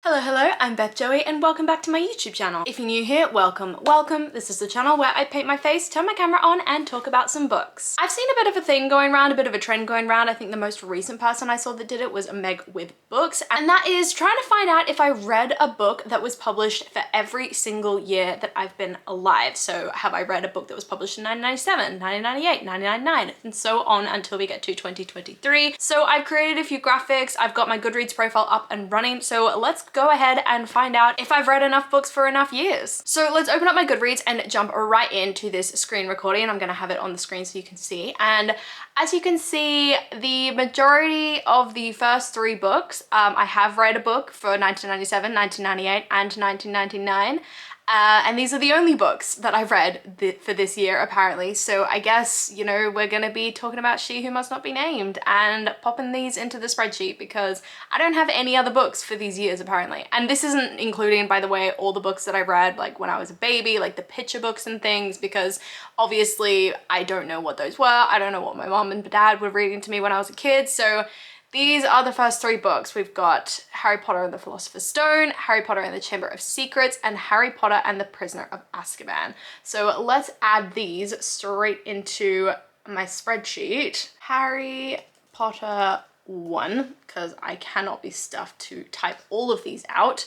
Hello, hello, I'm Beth Joey and welcome back to my YouTube channel. If you're new here, welcome, welcome. This is the channel where I paint my face, turn my camera on and talk about some books. I've seen a bit of a thing going around, a bit of a trend going around. I think the most recent person I saw that did it was Meg with Books, and that is trying to find out if I read a book that was published for every single year that I've been alive. So have I read a book that was published in 1997, 1998, 1999, and so on until we get to 2023. So I've created a few graphics, I've got my Goodreads profile up and running, so let's go ahead and find out if I've read enough books for enough years. So let's open up my Goodreads and jump right into this screen recording, and I'm gonna have it on the screen so you can see. And as you can see, the majority of the first three books, I have read a book for 1997, 1998, and 1999. And these are the only books that I've read for this year, apparently. So I guess, you know, we're gonna be talking about She Who Must Not Be Named and popping these into the spreadsheet because I don't have any other books for these years, apparently. And this isn't including, by the way, all the books that I read, like when I was a baby, like the picture books and things, because obviously I don't know what those were. I don't know what my mom and dad were reading to me when I was a kid. So these are the first three books. We've got Harry Potter and the Philosopher's Stone, Harry Potter and the Chamber of Secrets, and Harry Potter and the Prisoner of Azkaban. So let's add these straight into my spreadsheet. Harry Potter 1, because I cannot be stuffed to type all of these out.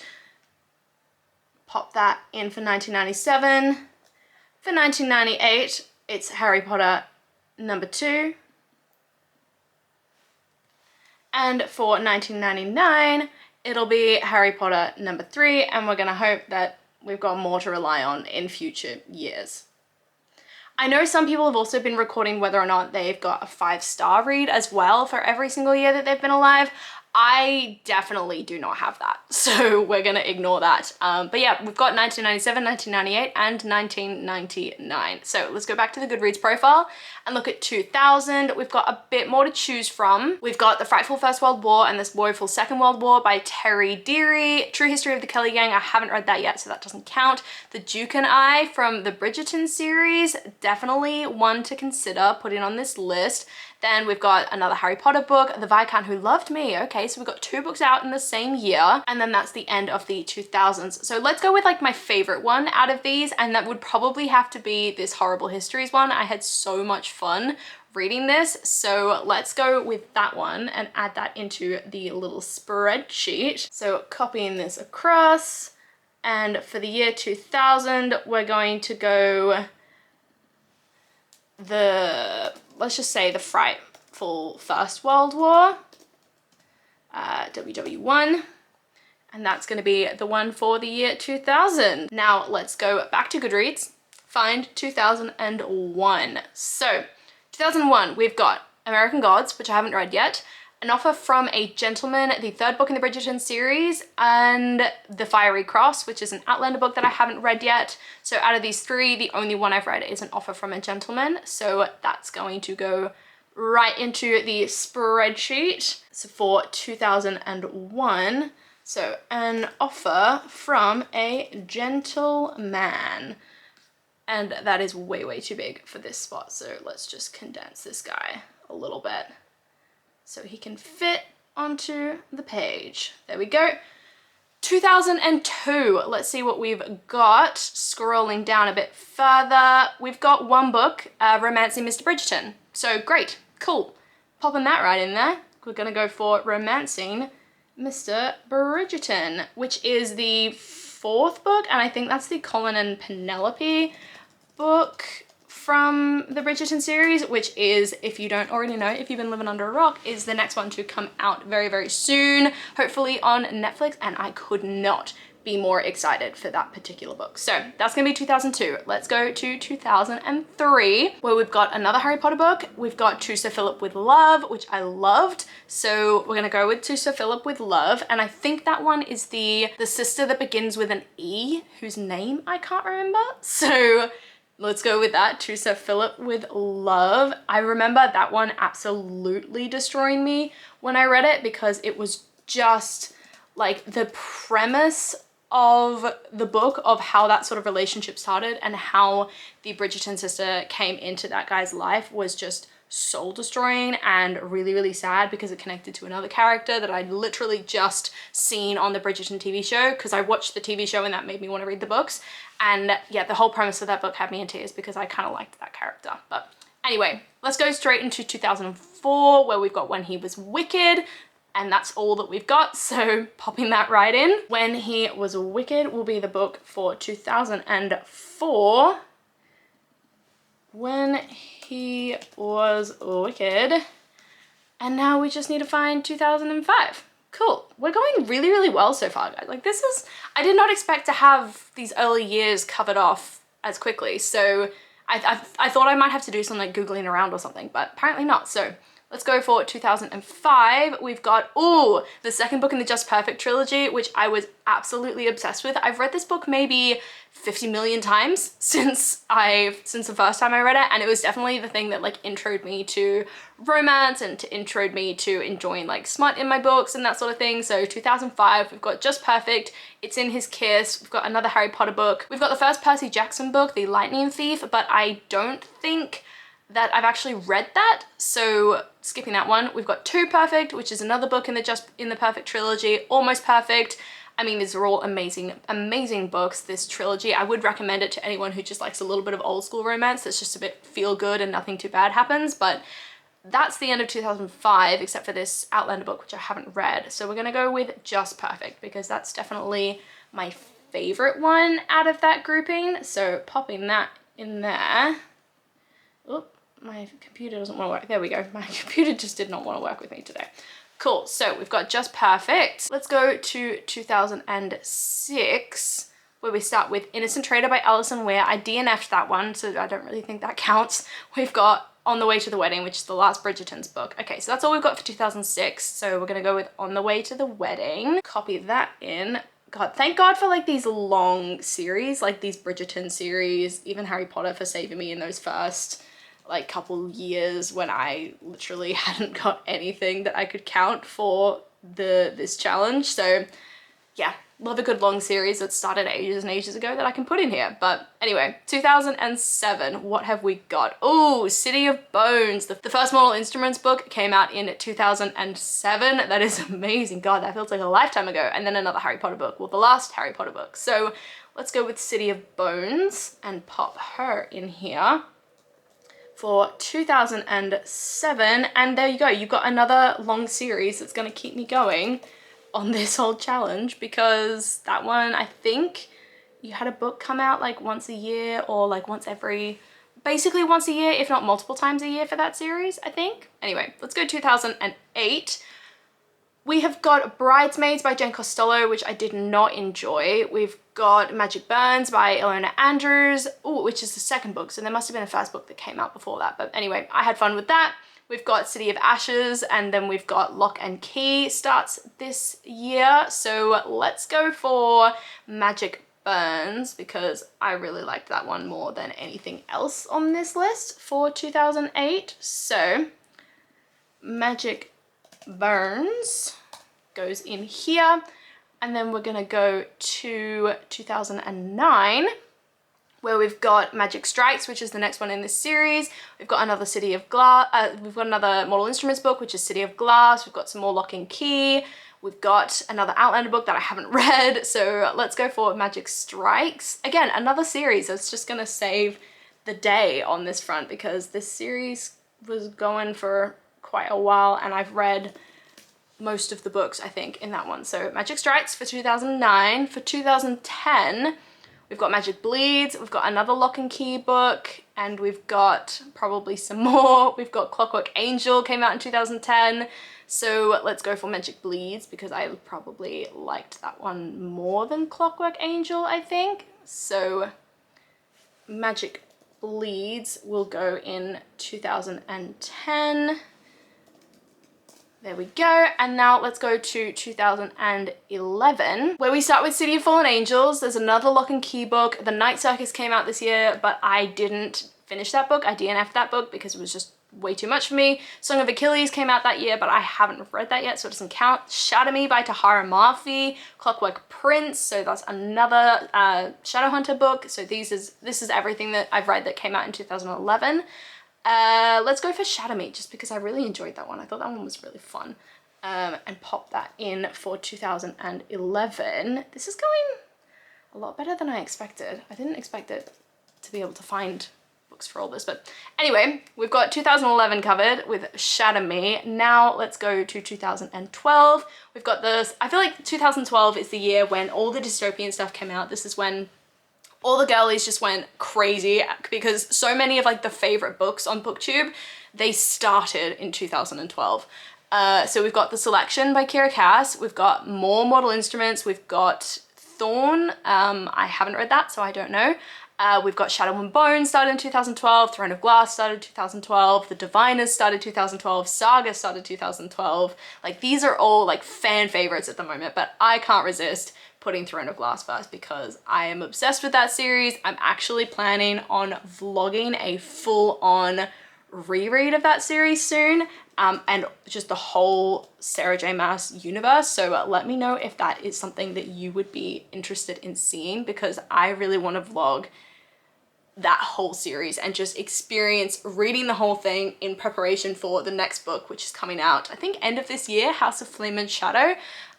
Pop that in for 1997. For 1998, it's Harry Potter number 2. And for 1999, it'll be Harry Potter number 3, and we're gonna hope that we've got more to rely on in future years. I know some people have also been recording whether or not they've got a 5-star read as well for every single year that they've been alive. I definitely do not have that, so we're gonna ignore that. But yeah, we've got 1997, 1998, and 1999. So let's go back to the Goodreads profile and look at 2000. We've got a bit more to choose from. We've got The Frightful First World War and This Woeful Second World War by Terry Deary. True History of the Kelly Gang, I haven't read that yet, so that doesn't count. The Duke and I from the Bridgerton series, definitely one to consider putting on this list. Then we've got another Harry Potter book, The Viscount Who Loved Me. Okay, so we've got 2 books out in the same year, and then that's the end of the 2000s. So let's go with like my favorite one out of these, and that would probably have to be this Horrible Histories one. I had so much fun reading this, so let's go with that one and add that into the little spreadsheet. So copying this across, and for the year 2000, we're going to go let's just say The Frightful First World War, WW1, and that's going to be the one for the year 2000. Now let's go back to Goodreads, find 2001. So 2001, we've got American Gods, which I haven't read yet, An Offer from a Gentleman, the 3rd book in the Bridgerton series, and The Fiery Cross, which is an Outlander book that I haven't read yet. So out of these 3, the only one I've read is An Offer from a Gentleman. So that's going to go right into the spreadsheet. So for 2001, so An Offer from a Gentleman. And that is way, way too big for this spot. So let's just condense this guy a little bit so he can fit onto the page. There we go. 2002, let's see what we've got. Scrolling down a bit further, we've got one book, Romancing Mr. Bridgerton. So great, cool. Popping that right in there. We're gonna go for Romancing Mr. Bridgerton, which is the 4th book, and I think that's the Colin and Penelope book from the Bridgerton series, which is, if you don't already know, if you've been living under a rock, is the next one to come out very, very soon, hopefully on Netflix, and I could not be more excited for that particular book. So that's gonna be 2002. Let's go to 2003, where we've got another Harry Potter book. We've got To Sir Philip with Love, which I loved. So we're gonna go with To Sir Philip with Love, and I think that one is the sister that begins with an E, whose name I can't remember. So let's go with that, To Sir Philip with Love. I remember that one absolutely destroying me when I read it, because it was just like the premise of the book, of how that sort of relationship started and how the Bridgerton sister came into that guy's life, was just soul destroying and really, really sad because it connected to another character that I'd literally just seen on the Bridgerton TV show, because I watched the TV show and that made me want to read the books. And yeah, the whole premise of that book had me in tears because I kind of liked that character. But anyway, let's go straight into 2004, where we've got When He Was Wicked. And that's all that we've got, so popping that right in. When He Was Wicked will be the book for 2004. When He Was Wicked. And now we just need to find 2005. Cool. We're going really, really well so far, guys. Like, this is, I did not expect to have these early years covered off as quickly. So I thought I might have to do some like Googling around or something, but apparently not. So let's go for 2005. We've got, ooh, the second book in the Just Perfect trilogy, which I was absolutely obsessed with. I've read this book maybe 50 million times since the first time I read it, and it was definitely the thing that like introed me to romance and introed me to enjoying like smut in my books and that sort of thing. So 2005, we've got Just Perfect, It's in His Kiss, we've got another Harry Potter book, we've got the first Percy Jackson book, The Lightning Thief, but I don't think that I've actually read that, so skipping that one. We've got Too Perfect, which is another book in the Perfect trilogy, Almost Perfect. I mean, these are all amazing, amazing books, this trilogy. I would recommend it to anyone who just likes a little bit of old school romance that's just a bit feel good and nothing too bad happens, but that's the end of 2005, except for this Outlander book, which I haven't read. So we're gonna go with Just Perfect, because that's definitely my favorite one out of that grouping. So popping that in there. Oop. My computer doesn't want to work. There we go. My computer just did not want to work with me today. Cool. So we've got Just Perfect. Let's go to 2006, where we start with Innocent Traitor by Alison Weir. I DNF'd that one, so I don't really think that counts. We've got On the Way to the Wedding, which is the last Bridgerton's book. Okay, so that's all we've got for 2006. So we're going to go with On the Way to the Wedding. Copy that in. God, thank God for like these long series, like these Bridgerton series, even Harry Potter for saving me in those first like couple years when I literally hadn't got anything that I could count for this challenge. So yeah, love a good long series that started ages and ages ago that I can put in here. But anyway, 2007, what have we got? Oh, City of Bones. The first Mortal Instruments book came out in 2007. That is amazing. God, that feels like a lifetime ago. And then another Harry Potter book. Well, the last Harry Potter book. So let's go with City of Bones and pop her in here for 2007. And there you go. You've got another long series that's going to keep me going on this whole challenge, because that one, I think you had a book come out like once a year or like basically once a year, if not multiple times a year for that series, I think. Anyway, let's go 2008. We have got Bridesmaids by Jen Costello, which I did not enjoy. We've got Magic Burns by Ilona Andrews, which is the second book, so there must have been a first book that came out before that. But anyway, I had fun with that. We've got City of Ashes, and then we've got Lock and Key starts this year. So let's go for Magic Burns, because I really liked that one more than anything else on this list for 2008. So Magic Burns goes in here, and then we're gonna go to 2009, where we've got Magic Strikes, which is the next one in this series. We've got another City of Glass, we've got another Mortal Instruments book, which is City of Glass. We've got some more Lock and Key. We've got another Outlander book that I haven't read. So let's go for Magic Strikes. Again, another series that's just gonna save the day on this front, because this series was going for quite a while and I've read most of the books, I think, in that one. So Magic Strikes for 2009. For 2010, we've got Magic Bleeds, we've got another Lock and Key book, and we've got probably some more. We've got Clockwork Angel, came out in 2010. So let's go for Magic Bleeds, because I probably liked that one more than Clockwork Angel, I think. So Magic Bleeds will go in 2010. There we go. And now let's go to 2011, where we start with City of Fallen Angels. There's another Lock and Key book. The Night Circus came out this year, but I didn't finish that book. I DNF'd that book because it was just way too much for me. Song of Achilles came out that year, but I haven't read that yet, so it doesn't count. Shatter Me by Tahara Mafi. Clockwork Prince, so that's another Shadowhunter book. So this is everything that I've read that came out in 2011. Let's go for Shatter Me, just because I really enjoyed that one. I thought that one was really fun. And pop that in for 2011. This is going a lot better than I expected. I didn't expect it to be able to find books for all this, but anyway, we've got 2011 covered with Shatter Me. Now let's go to 2012. We've got this, I feel like 2012 is the year when all the dystopian stuff came out. This is when all the girlies just went crazy because so many of like the favorite books on BookTube, they started in 2012. So we've got The Selection by Kiera Cass, we've got More Mortal Instruments, we've got Thorn, I haven't read that, so I don't know. We've got Shadow and Bone started in 2012, Throne of Glass started 2012, The Diviners started 2012, Saga started 2012. Like these are all like fan favorites at the moment, but I can't resist putting Throne of Glass first because I am obsessed with that series. I'm actually planning on vlogging a full-on reread of that series soon, and just the whole Sarah J Maas universe. So let me know if that is something that you would be interested in seeing, because I really want to vlog that whole series and just experience reading the whole thing in preparation for the next book, which is coming out, I think, end of this year, House of Flame and Shadow.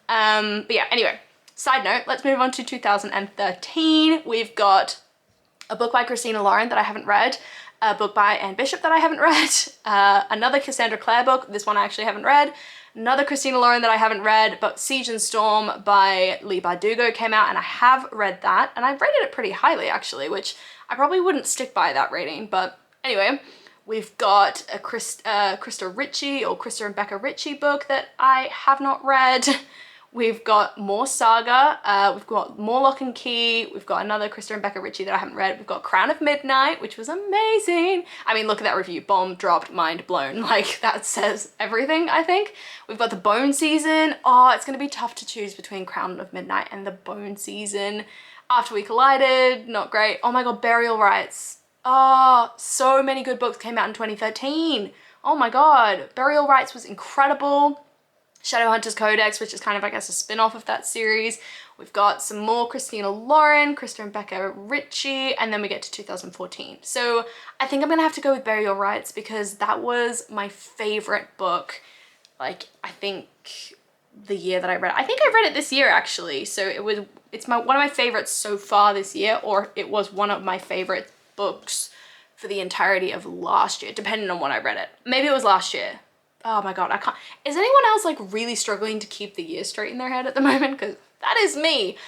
But yeah, anyway, side note, let's move on to 2013. We've got a book by Christina Lauren that I haven't read, a book by Anne Bishop that I haven't read, another Cassandra Clare book, this one I actually haven't read, another Christina Lauren that I haven't read, but Siege and Storm by Leigh Bardugo came out and I have read that, and I rated it pretty highly actually, which I probably wouldn't stick by that rating, but anyway, we've got a Krista Ritchie or Krista and Becca Ritchie book that I have not read. We've got more Saga, we've got more Lock and Key, we've got another Krista and Becca Ritchie that I haven't read, we've got Crown of Midnight, which was amazing. I mean, look at that review, bomb dropped, mind blown, like that says everything, I think. We've got the Bone Season. Oh, it's gonna be tough to choose between Crown of Midnight and the Bone Season. After We Collided, not great. Oh my god, Burial Rites. Oh, so many good books came out in 2013. Oh my god, Burial Rites was incredible. Shadowhunters Codex, which is kind of, I guess, a spin-off of that series. We've got some more Christina Lauren, Krista and Becca Ritchie, and then we get to 2014. So I think I'm gonna have to go with Burial Rites because that was my favorite book. Like, I think the year that I read it. I think I read it this year actually. So it's one of my favorites so far this year, or it was one of my favorite books for the entirety of last year, depending on when I read it. Maybe it was last year. Oh my god, I can't. Is anyone else like really struggling to keep the year straight in their head at the moment? Because that is me.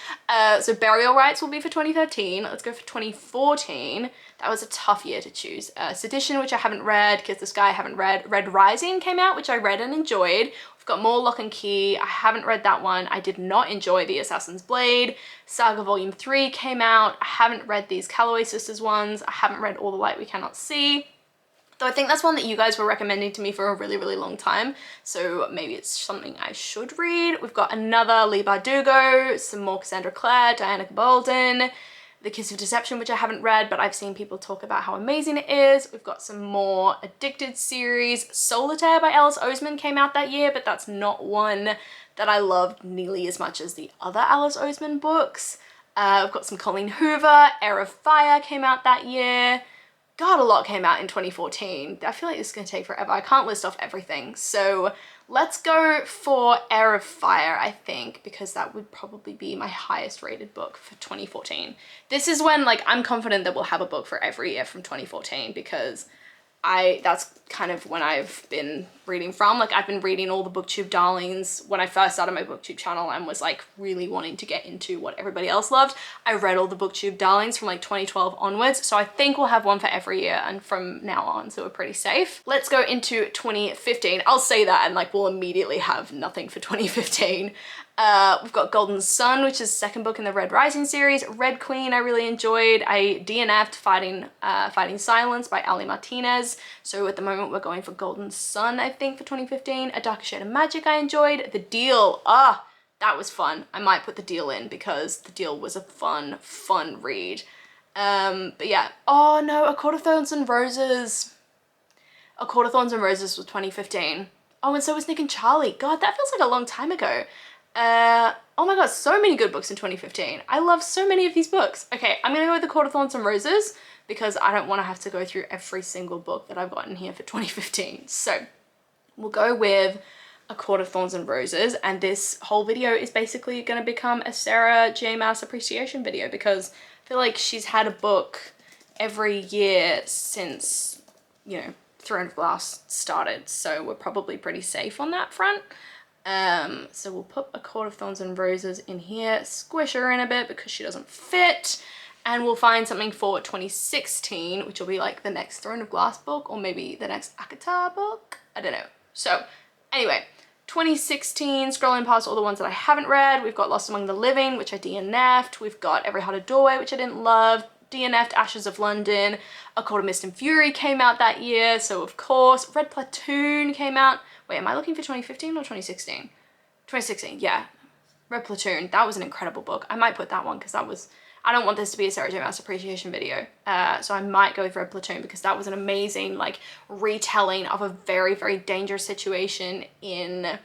So Burial Rites will be for 2013. Let's go for 2014. That was a tough year to choose. Sedition, which I haven't read. Kiss the Sky, I haven't read. Red Rising came out, which I read and enjoyed. We've got more Lock and Key. I haven't read that one. I did not enjoy The Assassin's Blade. Saga Volume 3 came out. I haven't read these Calloway Sisters ones. I haven't read All the Light We Cannot See. So I think that's one that you guys were recommending to me for a really, really long time. So maybe it's something I should read. We've got another Leigh Bardugo, some more Cassandra Clare, Diana Gabaldon, The Kiss of Deception, which I haven't read, but I've seen people talk about how amazing it is. We've got some more Addicted series. Solitaire by Alice Oseman came out that year, but that's not one that I loved nearly as much as the other Alice Oseman books. We've got some Colleen Hoover. Heir of Fire came out that year. God, a lot came out in 2014. I feel like this is going to take forever. I can't list off everything. So let's go for Heir of Fire, I think, because that would probably be my highest rated book for 2014. This is when, like, I'm confident that we'll have a book for every year from 2014 because that's kind of when I've been reading from. Like, I've been reading all the BookTube darlings when I first started my BookTube channel and was like really wanting to get into what everybody else loved. I read all the BookTube darlings from like 2012 onwards. So I think we'll have one for every year and from now on, so we're pretty safe. Let's go into 2015. I'll say that and like we'll immediately have nothing for 2015. We've got Golden Sun, which is the second book in the Red Rising series. Red Queen I really enjoyed. I DNF'd Fighting Silence by Ali Martinez. So at the moment we're going for Golden Sun, I think, for 2015. A Darker Shade of Magic I enjoyed. The Deal, that was fun. I might put The Deal in because The Deal was a fun read. But yeah, oh no, A Court of Thorns and Roses. A Court of Thorns and Roses was 2015. Oh, and so was Nick and Charlie. God, that feels like a long time ago. Oh my god, so many good books in 2015. I love so many of these books. Okay, I'm gonna go with The Court of Thorns and Roses because I don't want to have to go through every single book that I've gotten here for 2015. So we'll go with A Court of Thorns and Roses, and this whole video is basically going to become a Sarah J Maas appreciation video because I feel like she's had a book every year since, you know, Throne of Glass started, so we're probably pretty safe on that front. So we'll put A Court of Thorns and Roses in here, squish her in a bit because she doesn't fit, and we'll find something for 2016, which will be like the next Throne of Glass book, or maybe the next ACOTAR book, I don't know. So anyway, 2016, scrolling past all the ones that I haven't read, we've got Lost Among the Living, which I DNF'd, we've got Every Heart a Doorway, which I didn't love, DNF'd Ashes of London, A Court of Mist and Fury came out that year, so of course, Red Platoon came out. Wait, am I looking for 2015 or 2016? 2016, yeah. Red Platoon, that was an incredible book. I might put that one because that was, I don't want this to be a Sarah J Maas appreciation video. So I might go with Red Platoon because that was an amazing like retelling of a very, very dangerous situation in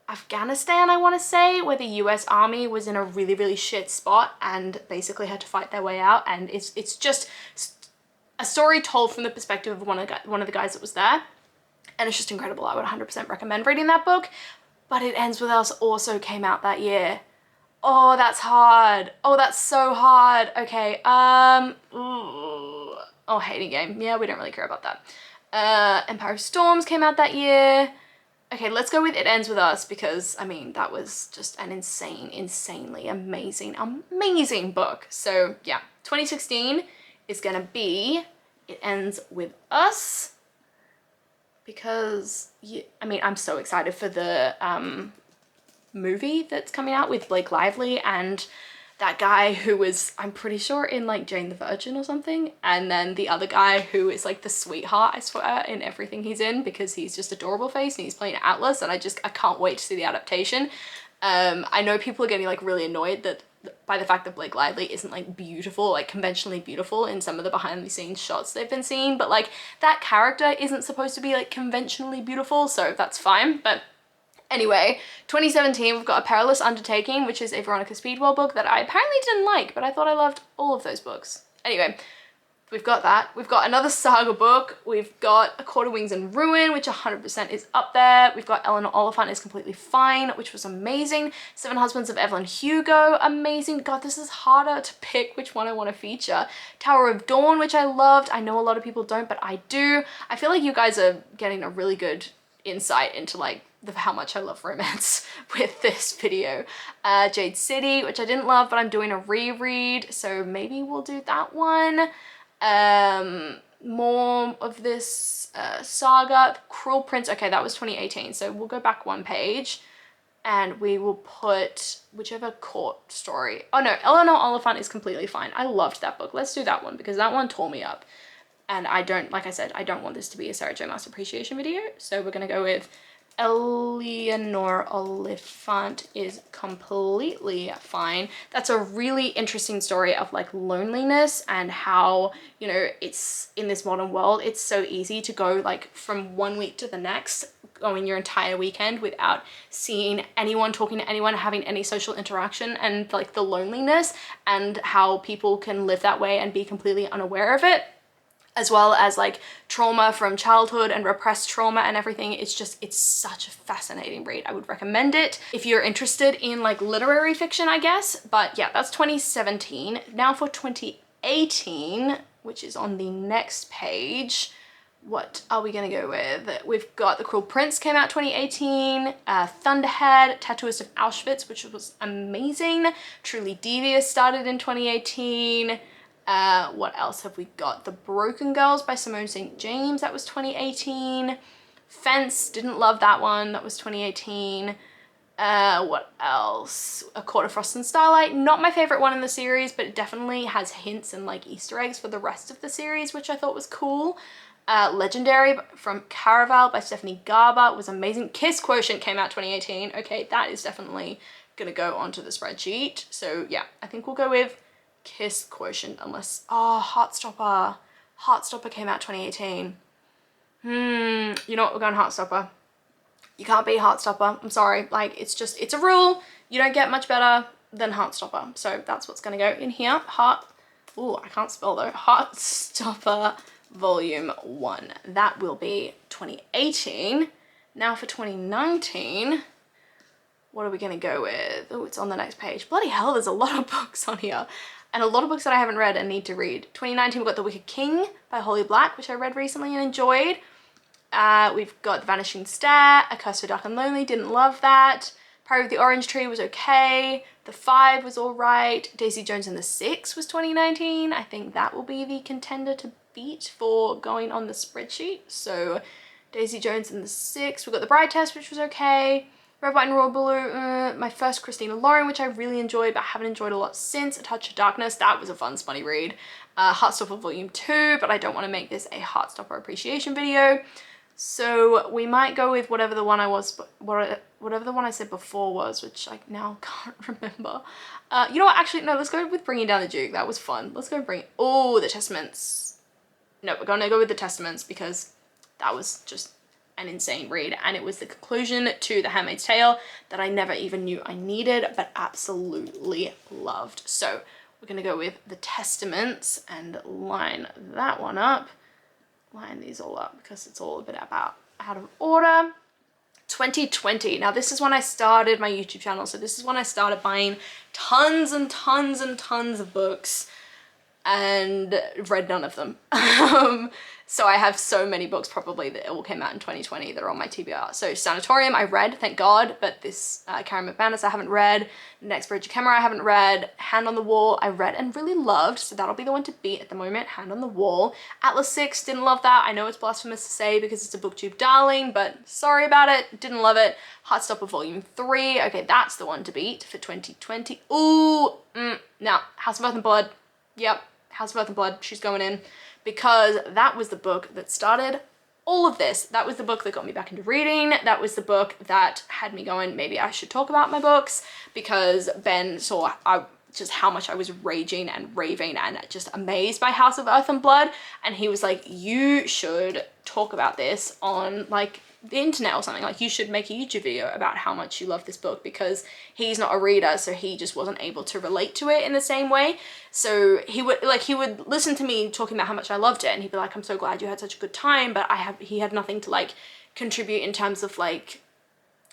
Afghanistan, I want to say, where the US Army was in a really, really shit spot and basically had to fight their way out. And it's just a story told from the perspective of one of the guys that was there. And it's just incredible. I would 100% recommend reading that book. But It Ends With Us also came out that year. Oh, that's hard. Oh, that's so hard. Okay, ooh. Oh, Hating Game. Yeah, we don't really care about that. Empire of Storms came out that year. Okay, let's go with It Ends With Us because, I mean, that was just an insanely amazing book. So, yeah, 2016 is gonna be It Ends With Us because, I mean, I'm so excited for the movie that's coming out with Blake Lively and that guy who was, I'm pretty sure, in like Jane the Virgin or something, and then the other guy who is like the sweetheart, I swear, in everything he's in because he's just adorable face and he's playing Atlas, and I can't wait to see the adaptation. I know people are getting like really annoyed that by the fact that Blake Lively isn't like beautiful, like conventionally beautiful in some of the behind the scenes shots they've been seeing, but like that character isn't supposed to be like conventionally beautiful, so that's fine. But anyway, 2017, we've got A Perilous Undertaking, which is a Veronica Speedwell book that I apparently didn't like, but I thought I loved all of those books. Anyway, we've got that. We've got another saga book. We've got A Court of Wings and Ruin, which 100% is up there. We've got Eleanor Oliphant is Completely Fine, which was amazing. Seven Husbands of Evelyn Hugo, amazing. God, this is harder to pick which one I want to feature. Tower of Dawn, which I loved. I know a lot of people don't, but I do. I feel like you guys are getting a really good insight into like how much I love romance with this video. Jade City, which I didn't love, but I'm doing a reread, so maybe we'll do that one. More of this saga. Cruel Prince, okay, that was 2018, so we'll go back one page and we will put whichever court story. Oh no, Eleanor Oliphant is Completely Fine. I loved that book. Let's do that one because that one tore me up. And I don't, like I said, I don't want this to be a Sarah J Maas appreciation video, so we're gonna go with Eleanor Oliphant is Completely Fine. That's a really interesting story of like loneliness and how, you know, it's in this modern world, it's so easy to go like from one week to the next, going your entire weekend without seeing anyone, talking to anyone, having any social interaction, and like the loneliness and how people can live that way and be completely unaware of it, as well as like trauma from childhood and repressed trauma and everything. It's such a fascinating read. I would recommend it if you're interested in like literary fiction, I guess. But yeah, that's 2017. Now for 2018, which is on the next page, what are we gonna go with? We've got The Cruel Prince came out 2018, Thunderhead, Tattooist of Auschwitz, which was amazing. Truly Devious started in 2018. What else have we got? The Broken Girls by Simone St. James, that was 2018. Fence, didn't love that one, that was 2018. What else? A Court of Frost and Starlight, not my favorite one in the series, but it definitely has hints and like Easter eggs for the rest of the series, which I thought was cool. Legendary from Caraval by Stephanie Garber was amazing. Kiss Quotient came out 2018. Okay, that is definitely gonna go onto the spreadsheet. So yeah, I think we'll go with Kiss Quotient, unless, oh, Heartstopper. Heartstopper came out 2018. You know what, we're going Heartstopper. You can't beat Heartstopper. I'm sorry. Like, it's a rule. You don't get much better than Heartstopper. So that's what's gonna go in here. I can't spell though. Heartstopper Volume 1. That will be 2018. Now for 2019, what are we gonna go with? Oh, it's on the next page. Bloody hell, there's a lot of books on here. And a lot of books that I haven't read and need to read. 2019, we've got The Wicked King by Holly Black, which I read recently and enjoyed. We've got The Vanishing Stair, A Curse for Dark and Lonely, didn't love that. Priory of the Orange Tree was okay. The Five was all right. Daisy Jones and the Six was 2019. I think that will be the contender to beat for going on the spreadsheet. So Daisy Jones and the Six. We've got The Bride Test, which was okay. Red, White and Royal Blue, my first Christina Lauren, which I really enjoyed, but haven't enjoyed a lot since. A Touch of Darkness, that was a fun, spunny read. Heartstopper Volume 2, but I don't want to make this a Heartstopper appreciation video. So we might go with whatever the one I said before was, which I now can't remember. You know what, actually, no, let's go with Bringing Down the Duke. That was fun. Let's go The Testaments. No, we're gonna go with The Testaments because that was just an insane read, and it was the conclusion to The Handmaid's Tale that I never even knew I needed, but absolutely loved. So we're gonna go with The Testaments and line that one up. Line these all up because it's all a bit about out of order. 2020. Now this is when I started my YouTube channel, so this is when I started buying tons and tons and tons of books and read none of them. So I have so many books probably that all came out in 2020 that are on my TBR. So Sanatorium I read, thank God, but this Karen McManus I haven't read. Next Bridge of Camera I haven't read. Hand on the Wall I read and really loved, so that'll be the one to beat at the moment, Hand on the Wall. Atlas 6, didn't love that. I know it's blasphemous to say because it's a booktube darling, but sorry about it, didn't love it. Heartstopper Volume 3, okay, that's the one to beat for 2020. Ooh, now House of Earth and Blood, yep, House of Earth and Blood, she's going in. Because that was the book that started all of this. That was the book that got me back into reading. That was the book that had me going, maybe I should talk about my books, because Ben saw just how much I was raging and raving and just amazed by House of Earth and Blood. And he was like, you should talk about this on like the internet or something. Like, you should make a YouTube video about how much you love this book, because he's not a reader, so he just wasn't able to relate to it in the same way. So he would listen to me talking about how much I loved it, and he'd be like, I'm so glad you had such a good time, but he had nothing to like contribute in terms of like,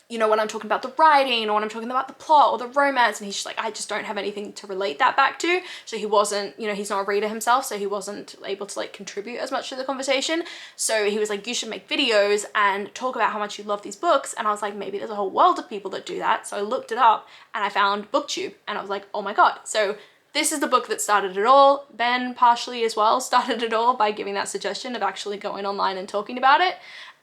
you know, when I'm talking about the writing or when I'm talking about the plot or the romance, and he's just like, I just don't have anything to relate that back to. So he wasn't, you know, he's not a reader himself, so he wasn't able to like contribute as much to the conversation. So he was like, you should make videos and talk about how much you love these books. And I was like, maybe there's a whole world of people that do that. So I looked it up and I found BookTube, and I was like, oh my God. So this is the book that started it all. Ben partially as well started it all by giving that suggestion of actually going online and talking about it.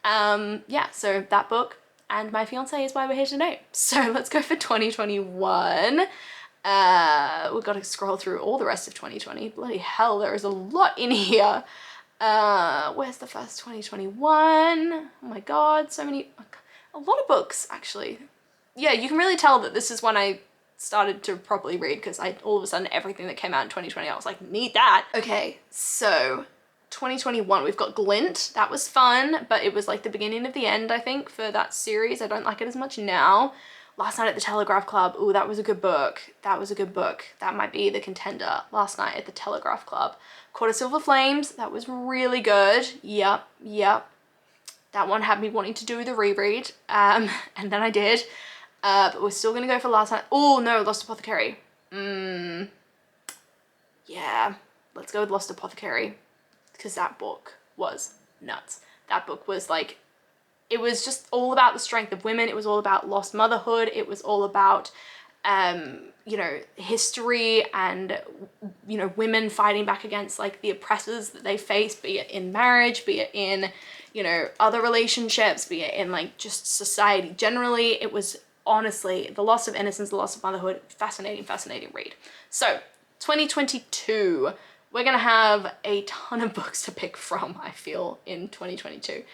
Yeah, so that book and My Fiance is why we're here today. So let's go for 2021. We've got to scroll through all the rest of 2020. Bloody hell, there is a lot in here. Where's the first 2021? Oh my God, so many, a lot of books actually. Yeah, you can really tell that this is when I started to properly read, because all of a sudden everything that came out in 2020, I was like, need that. Okay, so 2021, we've got Glint. That was fun, but it was like the beginning of the end, I think, for that series. I don't like it as much now. Last Night at the Telegraph Club. Ooh, that was a good book. That was a good book. That might be the contender. Last Night at the Telegraph Club. Court of Silver Flames. That was really good. Yep. That one had me wanting to do the reread, and then I did. But we're still gonna go for Last Night. Oh no, Lost Apothecary. Yeah, let's go with Lost Apothecary, because that book was nuts. That book was like, it was just all about the strength of women. It was all about lost motherhood. It was all about, you know, history and, you know, women fighting back against like the oppressors that they face, be it in marriage, be it in, you know, other relationships, be it in like just society generally. It was honestly the loss of innocence, the loss of motherhood. Fascinating read. So 2022. We're gonna have a ton of books to pick from, I feel, in 2022.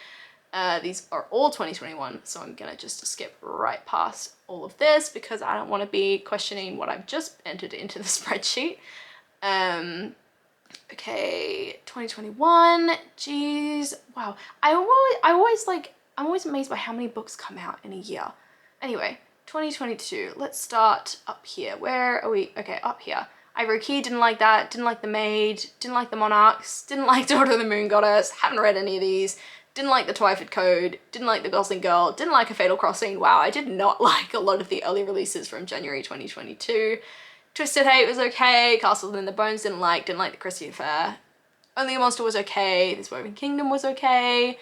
These are all 2021, so I'm gonna just skip right past all of this because I don't want to be questioning what I've just entered into the spreadsheet. Okay, 2021, geez, wow. I always like, I'm always amazed by how many books come out in a year. Anyway, 2022, let's start up here. Where are we? Okay, up here. Ivory Key, didn't like that, didn't like The Maid, didn't like The Monarchs, didn't like Daughter of the Moon Goddess, haven't read any of these, didn't like The Twyford Code, didn't like The Gosling Girl, didn't like A Fatal Crossing. Wow, I did not like a lot of the early releases from January 2022. Twisted Hate was okay, Castle Within the Bones didn't like The Christie Affair. Only a Monster was okay, This Woven Kingdom was okay.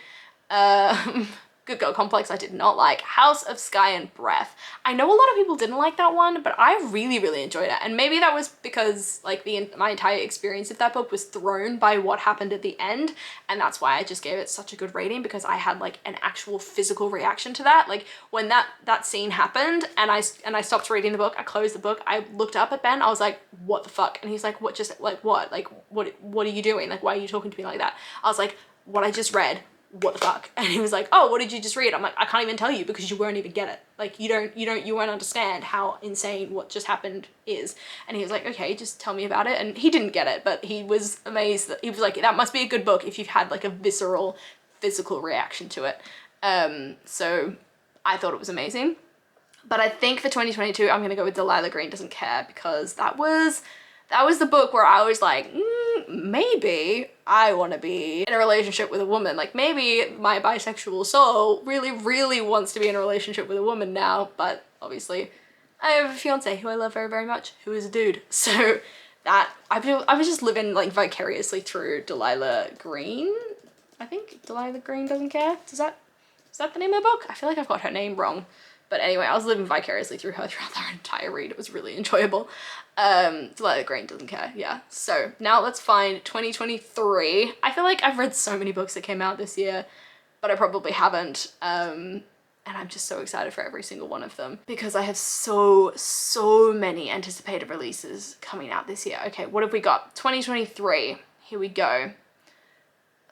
Good Girl Complex I did not like. House of Sky and Breath. I know a lot of people didn't like that one, but I really, really enjoyed it. And maybe that was because like my entire experience of that book was thrown by what happened at the end. And that's why I just gave it such a good rating, because I had like an actual physical reaction to that. Like when that scene happened and I stopped reading the book, I closed the book, I looked up at Ben, I was like, what the fuck? And he's like, what just, like what? Like, what are you doing? Like, why are you talking to me like that? I was like, what I just read, what the fuck? And he was like, oh, what did you just read? I'm like, I can't even tell you because you won't even get it. Like you won't understand how insane what just happened is. And he was like, okay, just tell me about it. And he didn't get it, but he was amazed that he was like, that must be a good book if you've had like a visceral physical reaction to it. So I thought it was amazing. But I think for 2022, I'm gonna go with Delilah Green Doesn't Care, because that was the book where I was like, maybe I want to be in a relationship with a woman. Like maybe my bisexual soul really, really wants to be in a relationship with a woman now, but obviously I have a fiance who I love very, very much, who is a dude. So that, I was just living like vicariously through Delilah Green. I think Delilah Green Doesn't Care. Is that the name of the book? I feel like I've got her name wrong. But anyway, I was living vicariously through her throughout the entire read. It was really enjoyable. Delilah Green Doesn't Care, yeah. So now let's find 2023. I feel like I've read so many books that came out this year, but I probably haven't. And I'm just so excited for every single one of them because I have so many anticipated releases coming out this year. Okay, what have we got? 2023, here we go.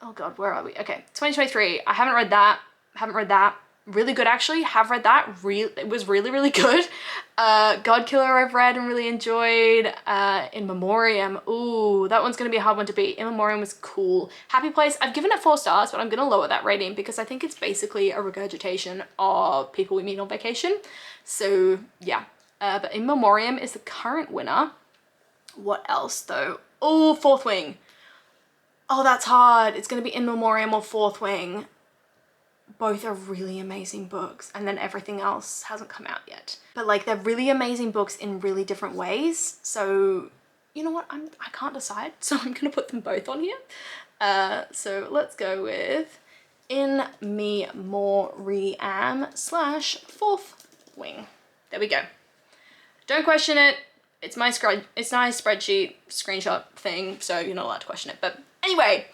Oh God, where are we? Okay, 2023, I haven't read that. Really good actually, have read that, it was really, really good. God Killer I've read and really enjoyed. In Memoriam, ooh, that one's gonna be a hard one to beat. In Memoriam was cool. Happy Place, I've given it 4 stars, but I'm gonna lower that rating because I think it's basically a regurgitation of People We Meet on Vacation. So yeah, but In Memoriam is the current winner. What else though? Oh, Fourth Wing. Oh, that's hard. It's gonna be In Memoriam or Fourth Wing. Both are really amazing books, and then everything else hasn't come out yet. But like they're really amazing books in really different ways. So you know what? I can't decide, so I'm gonna put them both on here. So let's go with In Memoriam / Fourth Wing. There we go. Don't question it. It's my spreadsheet screenshot thing, so you're not allowed to question it. But anyway,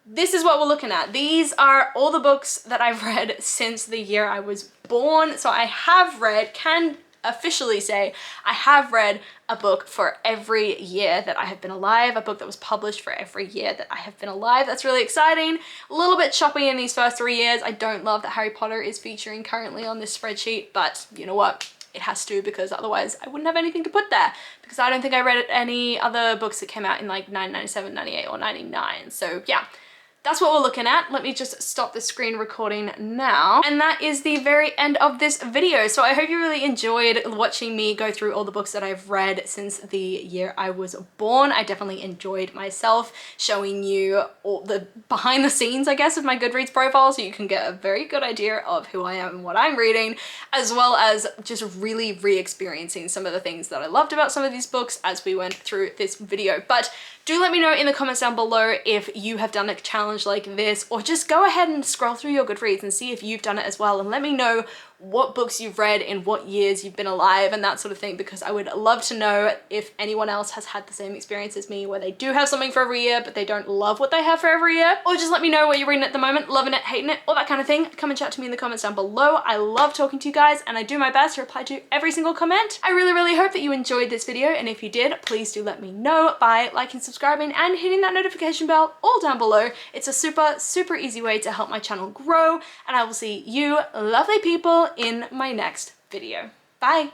this is what we're looking at. These are all the books that I've read since the year I was born. So I have read, can officially say, I have read a book for every year that I have been alive, a book that was published for every year that I have been alive. That's really exciting. A little bit choppy in these first 3 years. I don't love that Harry Potter is featuring currently on this spreadsheet, but you know what? It has to, because otherwise I wouldn't have anything to put there, because I don't think I read any other books that came out in like 1997, 98 or 99. So yeah. That's what we're looking at. Let me just stop the screen recording now. And that is the very end of this video. So I hope you really enjoyed watching me go through all the books that I've read since the year I was born. I definitely enjoyed myself showing you all the behind the scenes, I guess, of my Goodreads profile, so you can get a very good idea of who I am and what I'm reading, as well as just really re-experiencing some of the things that I loved about some of these books as we went through this video. But do let me know in the comments down below if you have done a challenge like this, or just go ahead and scroll through your Goodreads and see if you've done it as well, and let me know what books you've read in what years you've been alive and that sort of thing, because I would love to know if anyone else has had the same experience as me, where they do have something for every year but they don't love what they have for every year. Or just let me know what you're reading at the moment, loving it, hating it, all that kind of thing. Come and chat to me in the comments down below. I love talking to you guys and I do my best to reply to every single comment. I really hope that you enjoyed this video, and if you did, please do let me know by liking, subscribing and hitting that notification bell all down below. It's a super easy way to help my channel grow, and I will see you lovely people in my next video. Bye!